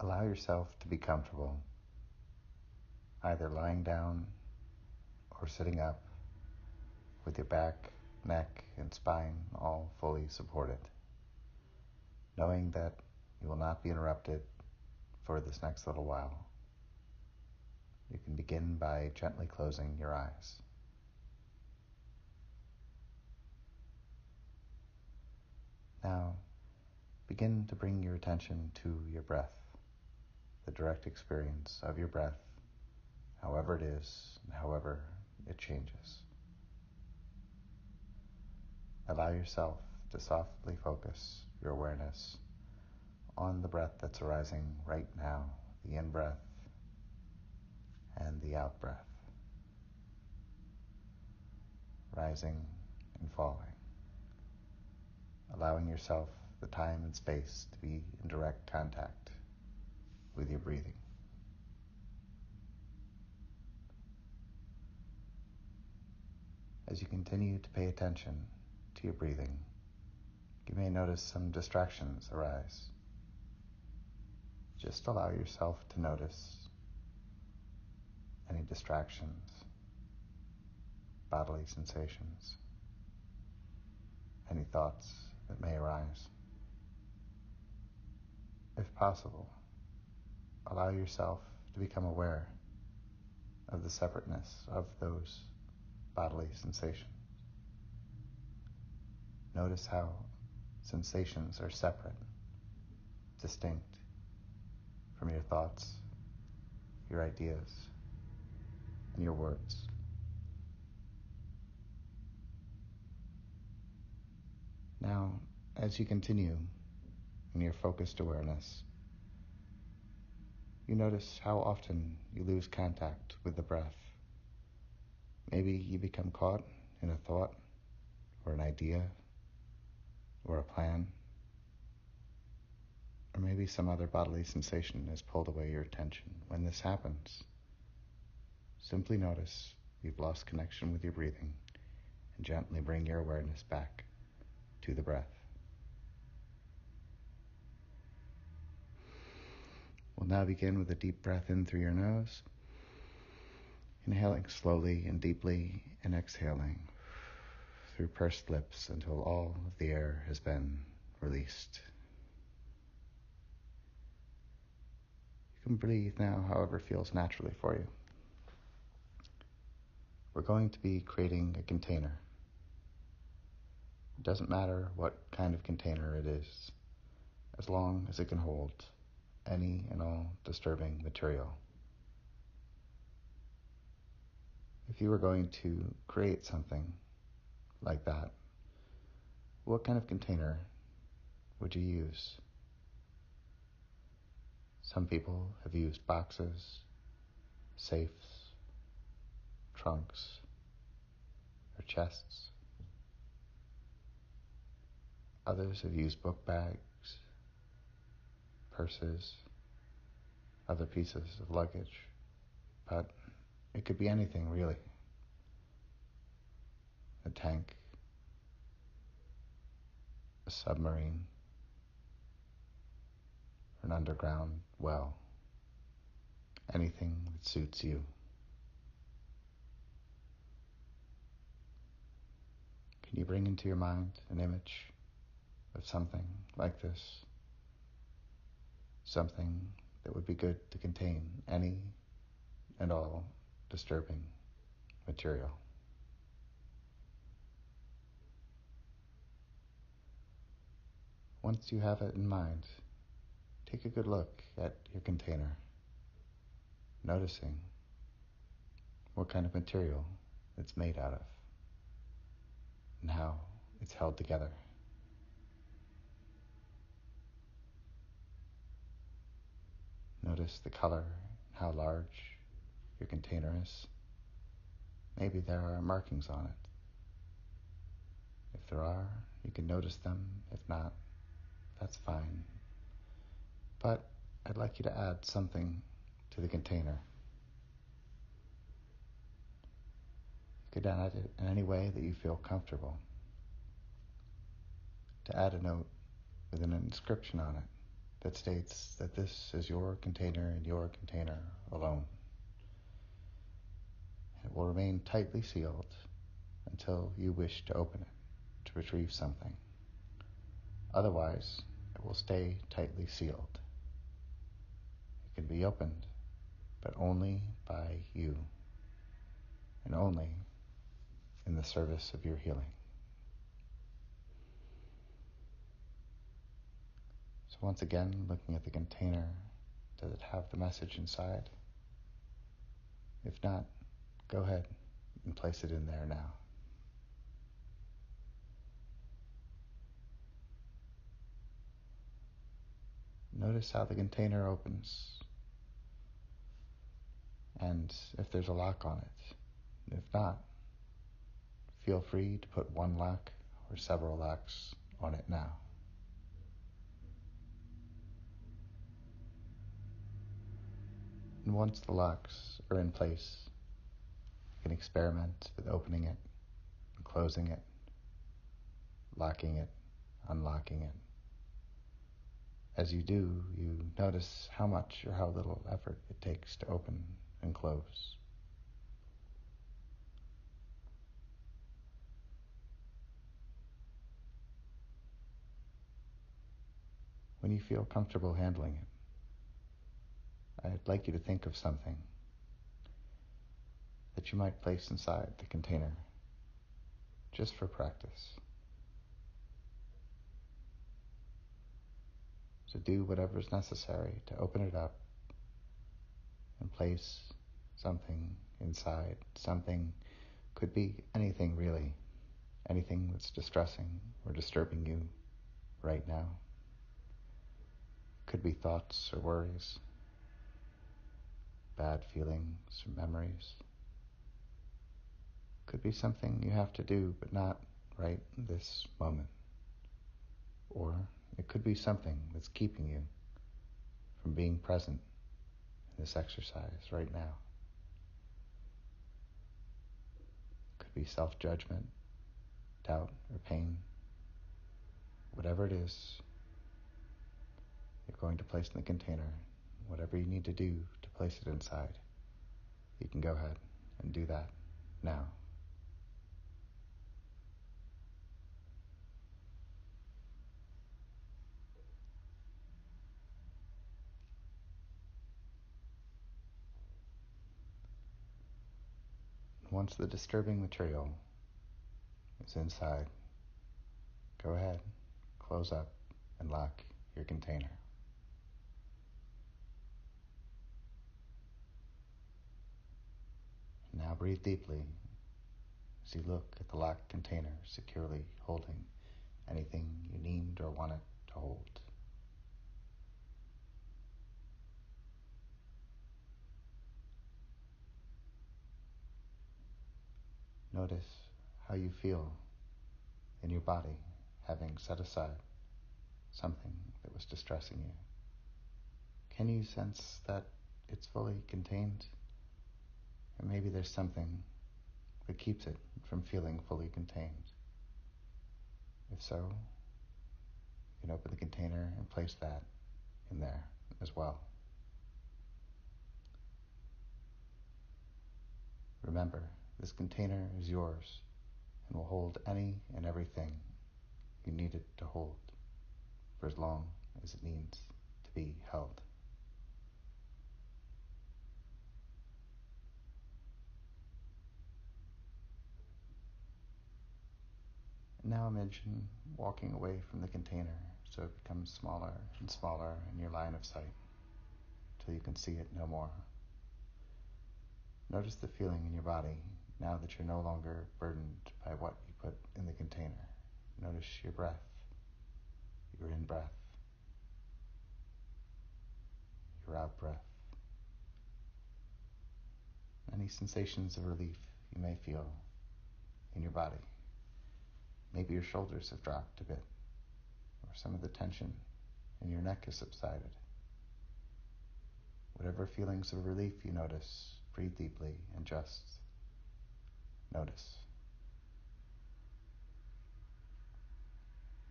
Allow yourself to be comfortable, either lying down or sitting up with your back, neck, and spine all fully supported, knowing that you will not be interrupted for this next little while. You can begin by gently closing your eyes. Now, begin to bring your attention to your breath, the direct experience of your breath, however it is, and however it changes. Allow yourself to softly focus your awareness on the breath that's arising right now, the in-breath and the out-breath, rising and falling, allowing yourself the time and space to be in direct contact with your breathing. As you continue to pay attention to your breathing, you may notice some distractions arise. Just allow yourself to notice any distractions, bodily sensations, any thoughts that may arise. If possible, allow yourself to become aware of the separateness of those bodily sensations. Notice how sensations are separate, distinct from your thoughts, your ideas, and your words. Now, as you continue in your focused awareness, you notice how often you lose contact with the breath. Maybe you become caught in a thought or an idea or a plan, or maybe some other bodily sensation has pulled away your attention. When this happens, simply notice you've lost connection with your breathing and gently bring your awareness back to the breath. We'll now begin with a deep breath in through your nose, inhaling slowly and deeply and exhaling through pursed lips until all of the air has been released. You can breathe now however feels naturally for you. We're going to be creating a container. It doesn't matter what kind of container it is, as long as it can hold any and all disturbing material. If you were going to create something like that, what kind of container would you use? Some people have used boxes, safes, trunks, or chests. Others have used book bags, purses, other pieces of luggage, but it could be anything really. A tank, a submarine, an underground well, anything that suits you. Can you bring into your mind an image of something like this? Something that would be good to contain any and all disturbing material. Once you have it in mind, take a good look at your container, noticing what kind of material it's made out of and how it's held together. Notice the color, how large your container is. Maybe there are markings on it. If there are, you can notice them. If not, that's fine. But I'd like you to add something to the container. You could add it in any way that you feel comfortable. To add a note with an inscription on it that states that this is your container and your container alone. It will remain tightly sealed until you wish to open it to retrieve something. Otherwise, it will stay tightly sealed. It can be opened, but only by you, and only in the service of your healing. So once again, looking at the container, does it have the message inside? If not, go ahead and place it in there now. Notice how the container opens, and if there's a lock on it. If not, feel free to put one lock or several locks on it now. And once the locks are in place, you can experiment with opening it and closing it, locking it, unlocking it. As you do, you notice how much or how little effort it takes to open and close. When you feel comfortable handling it, I'd like you to think of something that you might place inside the container, just for practice. So do whatever is necessary to open it up and place something inside. Something could be anything really, anything that's distressing or disturbing you right now. Could be thoughts or worries, bad feelings or memories. Could be something you have to do, but not right this moment. Or it could be something that's keeping you from being present in this exercise right now. Could be self-judgment, doubt, or pain. Whatever it is, you're going to place in the container. Whatever you need to do to place it inside, you can go ahead and do that now. Once the disturbing material is inside, go ahead, close up, and lock your container. Now breathe deeply as you look at the locked container securely holding anything you need or want it to hold. Notice how you feel in your body having set aside something that was distressing you. Can you sense that it's fully contained? Or maybe there's something that keeps it from feeling fully contained. If so, you can open the container and place that in there as well. Remember, this container is yours and will hold any and everything you need it to hold for as long as it needs to be held. And now imagine walking away from the container so it becomes smaller and smaller in your line of sight till you can see it no more. Notice the feeling in your body now that you're no longer burdened by what you put in the container. Notice your breath, your in-breath, your out-breath. Any sensations of relief you may feel in your body. Maybe your shoulders have dropped a bit, or some of the tension in your neck has subsided. Whatever feelings of relief you notice, breathe deeply and just notice.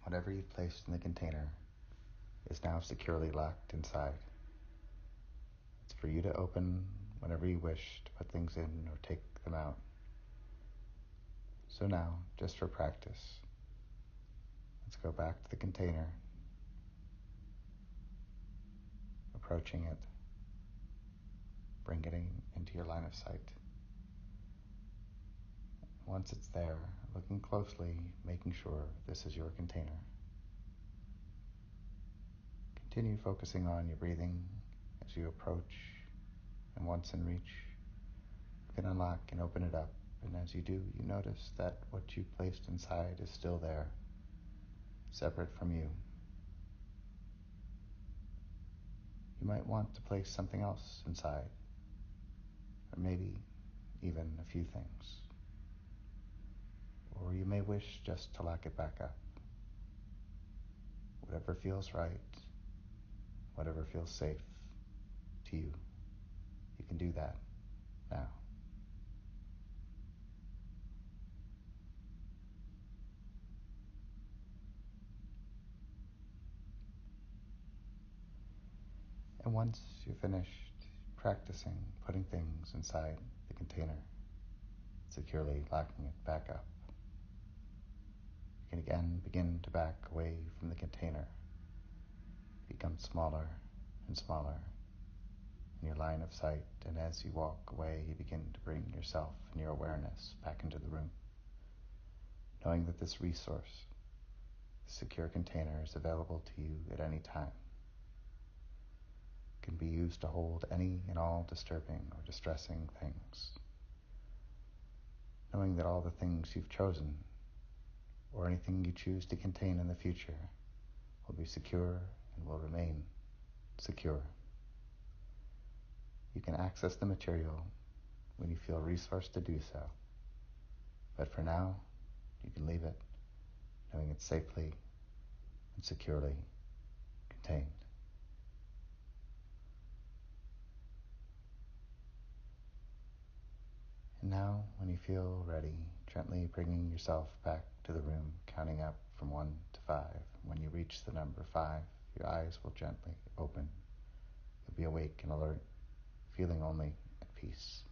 Whatever you've placed in the container is is now securely locked inside. It's for you to open whenever you wish to put things in or take them out. So now, just for practice, let's go back to the container, approaching it, bring it into your line of sight. Once it's there, looking closely, making sure this is your container. Continue focusing on your breathing as you approach, and once in reach, you can unlock and open it up. And as you do, you notice that what you placed inside is still there, separate from you. You might want to place something else inside, or maybe even a few things. Or you may wish just to lock it back up. Whatever feels right, whatever feels safe to you, you can do that now. And once you're finished practicing putting things inside the container, securely locking it back up, you can again begin to back away from the container, become smaller and smaller in your line of sight, and as you walk away, you begin to bring yourself and your awareness back into the room, knowing that this resource, the secure container, is available to you at any time. It can be used to hold any and all disturbing or distressing things, knowing that all the things you've chosen or anything you choose to contain in the future will be secure and will remain secure. You can access the material when you feel resourced to do so, but for now, you can leave it knowing it's safely and securely contained. And now, when you feel ready, gently bringing yourself back to the room, counting up from 1 to 5. When you reach the number 5, your eyes will gently open. You'll be awake and alert, feeling only at peace.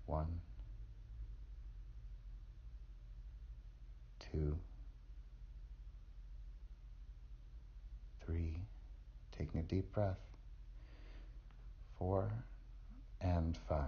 1, 2, 3, taking a deep breath, 4, and 5.